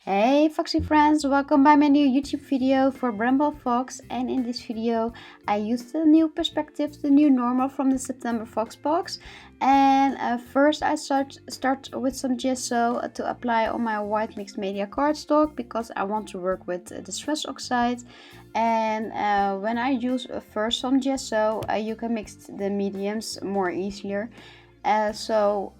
Hey Foxy friends, welcome by my new YouTube video for Bramble Fox, and in this video I used the new perspective, the new normal from the September Fox box. And first I start with some gesso to apply on my white mixed media cardstock because I want to work with the stress oxide. And when I use first some gesso, you can mix the mediums more easier. So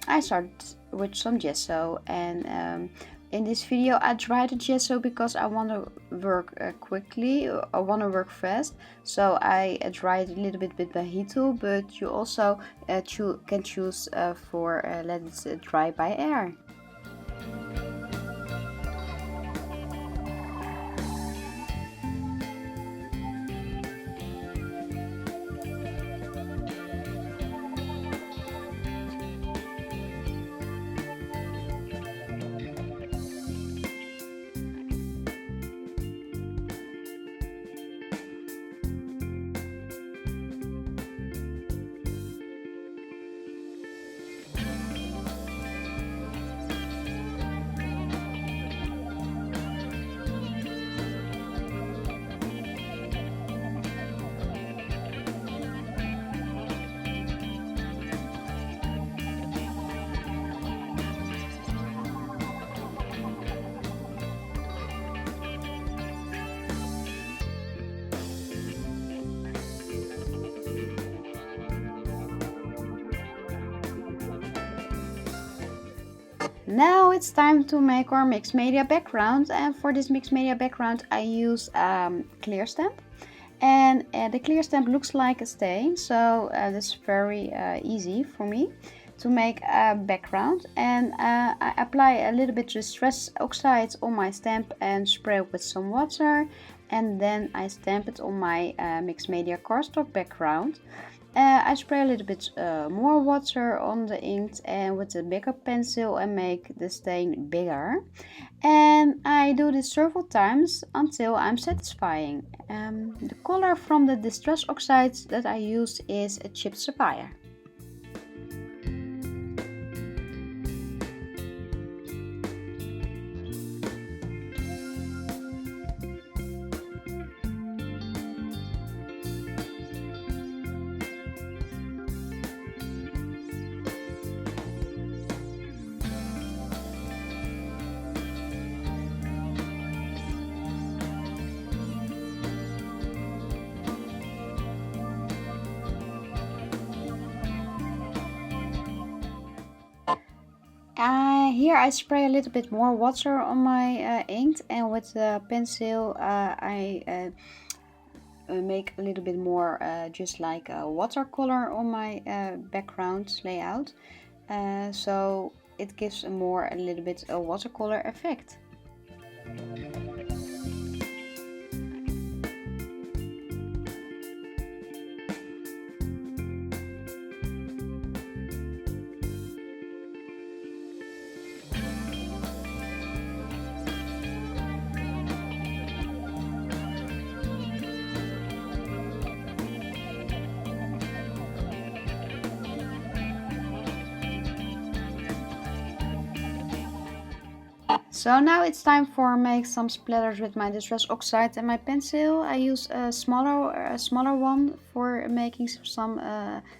I start with some gesso, and in this video I dry the gesso because I want to work quickly. I want to work fast, so I dry it a little bit with the heat tool, but you also can choose for let it dry by air. Now it's time to make our mixed media background, and for this mixed media background I use clear stamp, and the clear stamp looks like a stain, so that's very easy for me to make a background. And I apply a little bit of stress oxide on my stamp and spray it with some water, and then I stamp it on my mixed media cardstock background. I spray a little bit more water on the ink and with a bigger pencil and make the stain bigger. And I do this several times until I'm satisfying. The color from the distress oxides that I use is a chipped sapphire. Here I spray a little bit more water on my ink, and with the pencil I make a little bit more just like a watercolor on my background layout, so it gives a little bit a watercolor effect. So now it's time for make some splatters with my distress oxide and my pencil. I use a smaller one for making some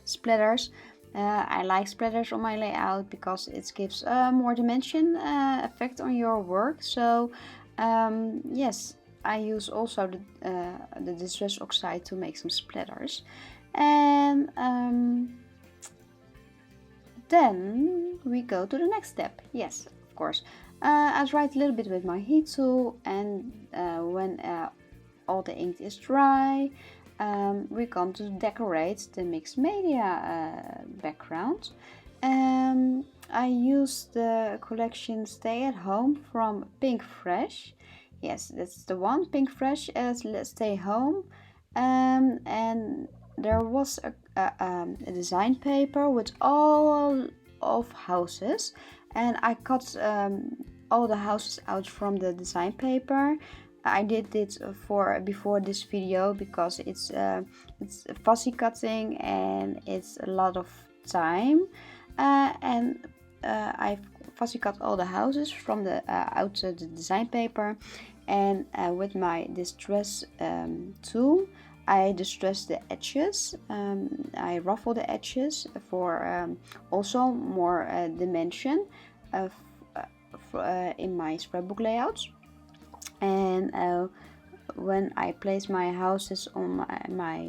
splatters. I like splatters on my layout because it gives more dimension effect on your work. So yes, I use also the distress oxide to make some splatters. And then we go to the next step. Yes, of course. I dry it a little bit with my heat tool, and when all the ink is dry, we come to decorate the mixed media background. I use the collection Stay at Home from Pink Fresh. Yes, that's the one, Pink Fresh as Let's Stay Home. And there was a design paper with all of houses, and I cut all the houses out from the design paper. I did it before this video because it's fussy cutting and it's a lot of time, and I fussy cut all the houses from the the design paper, and with my distress tool I distress the edges. I ruffle the edges for also more dimension of, in my scrapbook layouts. And when I place my houses on my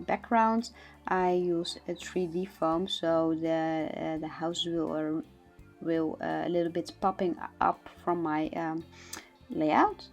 background, I use a 3D foam, so the house will a little bit popping up from my layout.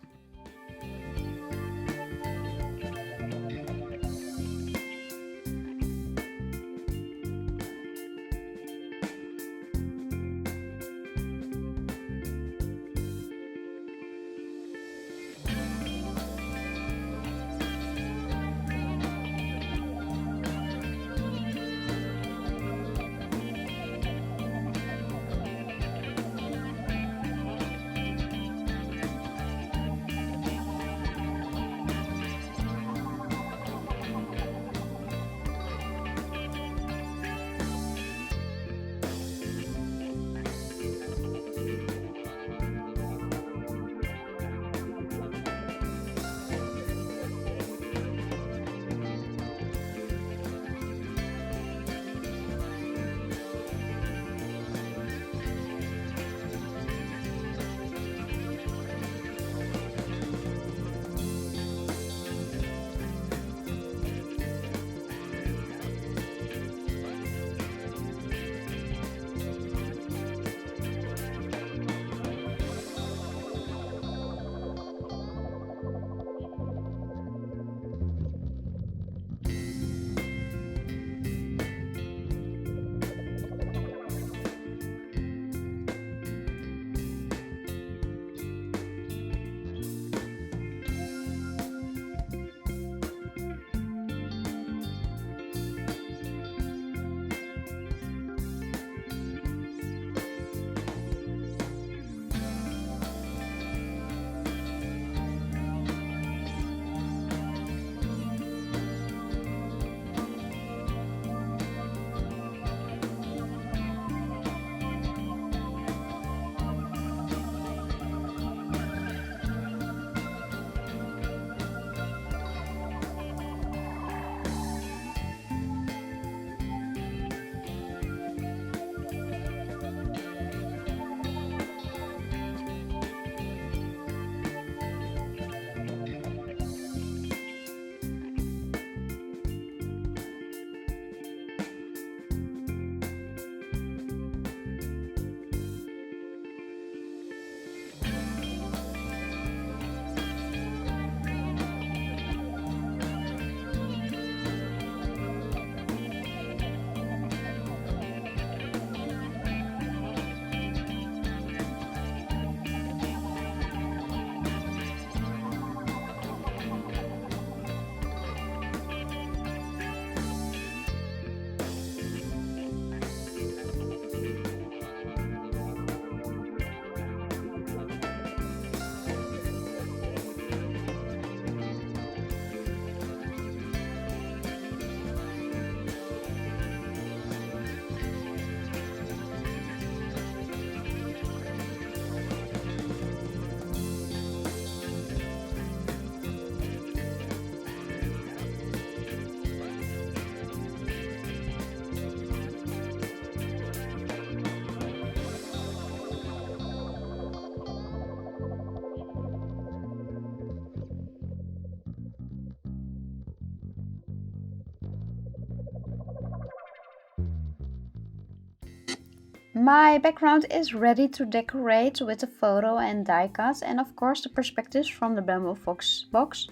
My background is ready to decorate with the photo and die cuts, and of course the perspectives from the Bramble Fox box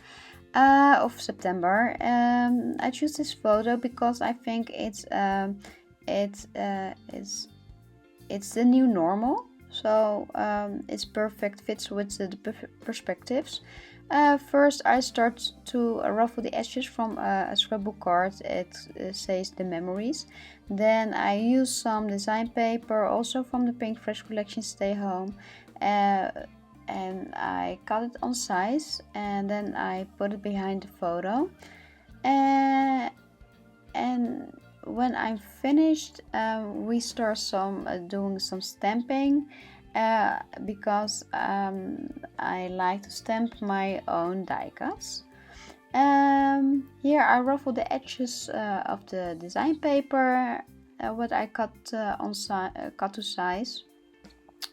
of September. I choose this photo because I think it's the new normal, so it's perfect, fits with the perspectives. First I start to ruffle the edges from a scrapbook card. It says the memories. Then I use some design paper, also from the Pink Fresh collection Stay Home, and I cut it on size, and then I put it behind the photo. And when I'm finished, we start doing some stamping, because I like to stamp my own die cuts. Here I ruffle the edges of the design paper, what I cut cut to size.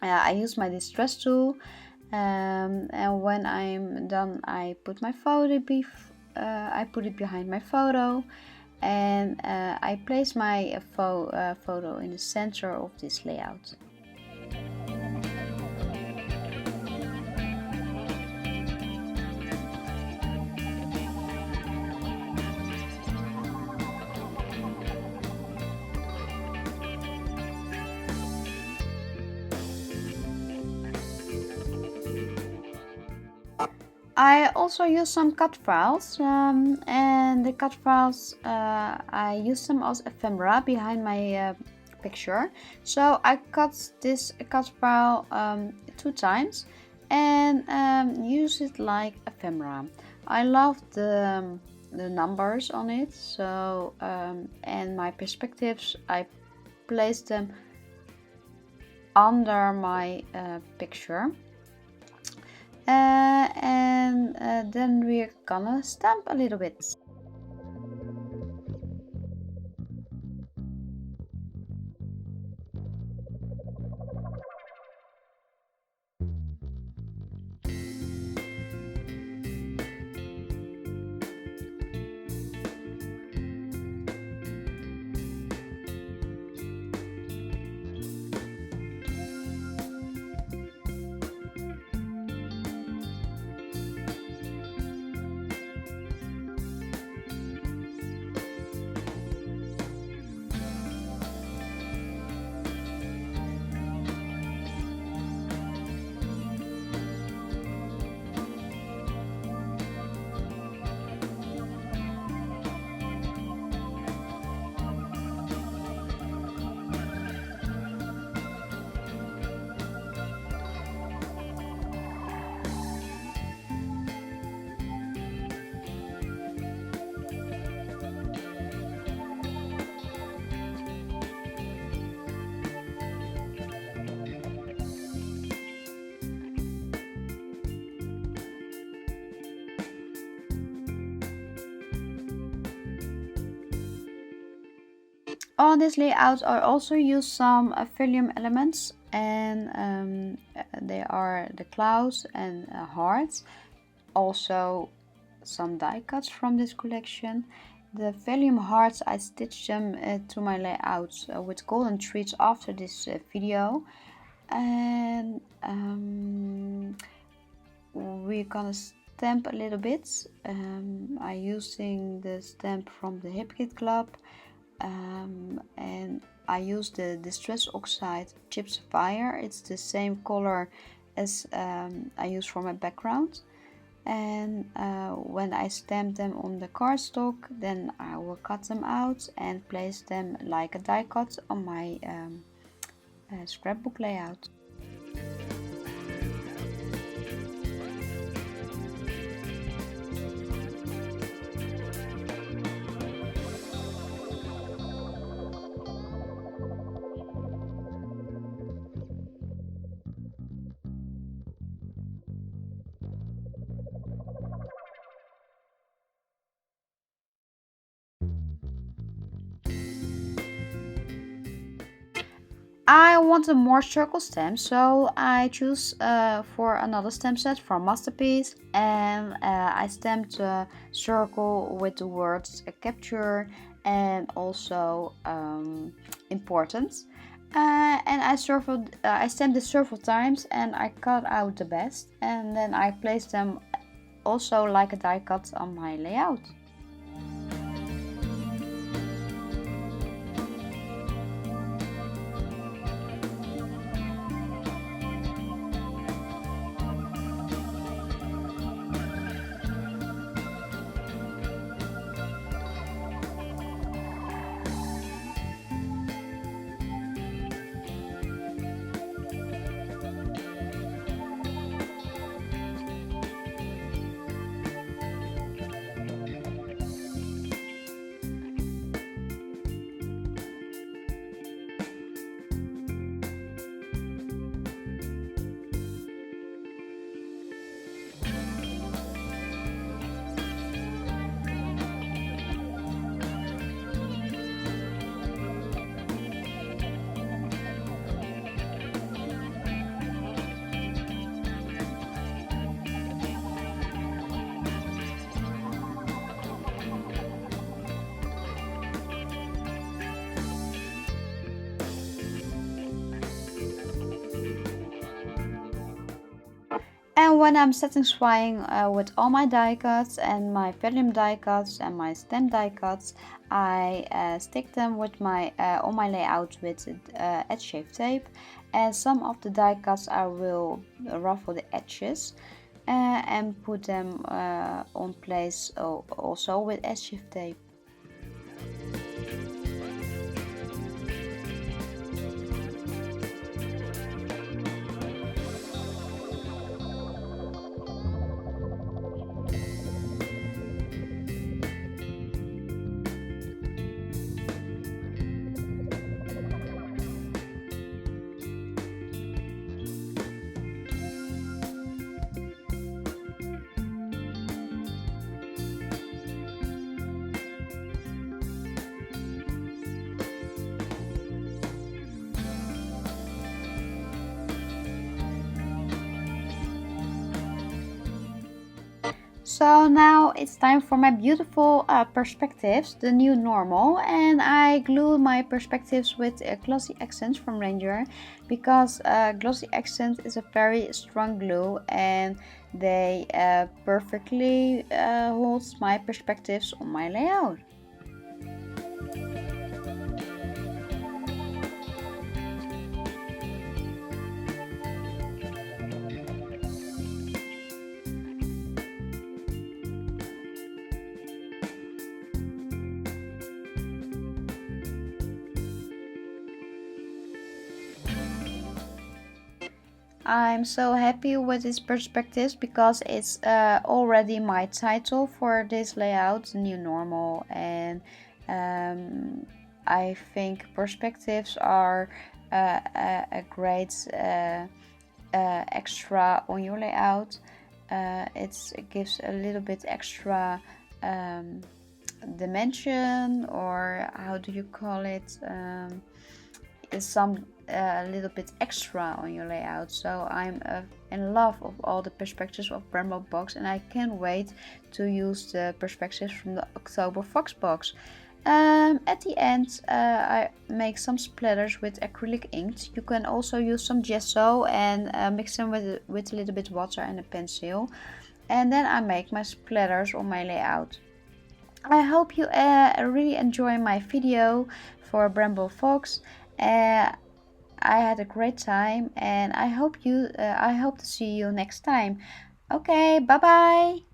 I use my distress tool, and when I'm done, I put my I put it behind my photo, and I place my photo in the center of this layout. I also use some cut files, and the cut files, I use them as ephemera behind my picture. So I cut this cut file 2 times and use it like ephemera. I love the numbers on it. So and my perspectives, I place them under my picture. And then we're gonna stamp a little bit. On this layout, I also use some Affilium elements, and they are the clouds and hearts. Also, some die cuts from this collection. The Valium hearts, I stitched them to my layouts with golden threads after this video, and we're gonna stamp a little bit. I'm using the stamp from the Hip Kit Club. And I use the Distress Oxide Chip Sapphire. It's the same color as I use for my background. And when I stamp them on the cardstock, then I will cut them out and place them like a die cut on my scrapbook layout. I want a more circle stamp, so I choose for another stamp set from Masterpiece, and I stamped a circle with the words capture and also important. And I stamped it several times, and I cut out the best, and then I placed them also like a die cut on my layout. And when I'm satisfying with all my die cuts and my perlin die cuts and my stamp die cuts, I stick them with my on my layout with edge shave tape. And some of the die cuts I will ruffle the edges and put them on place also with edge shave tape. So now it's time for my beautiful perspectives, the new normal, and I glue my perspectives with glossy accents from Ranger because glossy accent is a very strong glue and they perfectly holds my perspectives on my layout. I'm so happy with these perspectives because it's already my title for this layout, the new normal, and I think perspectives are a great extra on your layout. It gives a little bit extra dimension, or how do you call it? Is some a little bit extra on your layout. So I'm in love of all the perspectives of Bramble Box, and I can't wait to use the perspectives from the October Fox box. At the end I make some splatters with acrylic ink. You can also use some gesso and mix them with a little bit water and a pencil, and then I make my splatters on my layout. I hope you really enjoy my video for Bramble Fox. I had a great time, and I hope to see you next time. Okay, bye bye.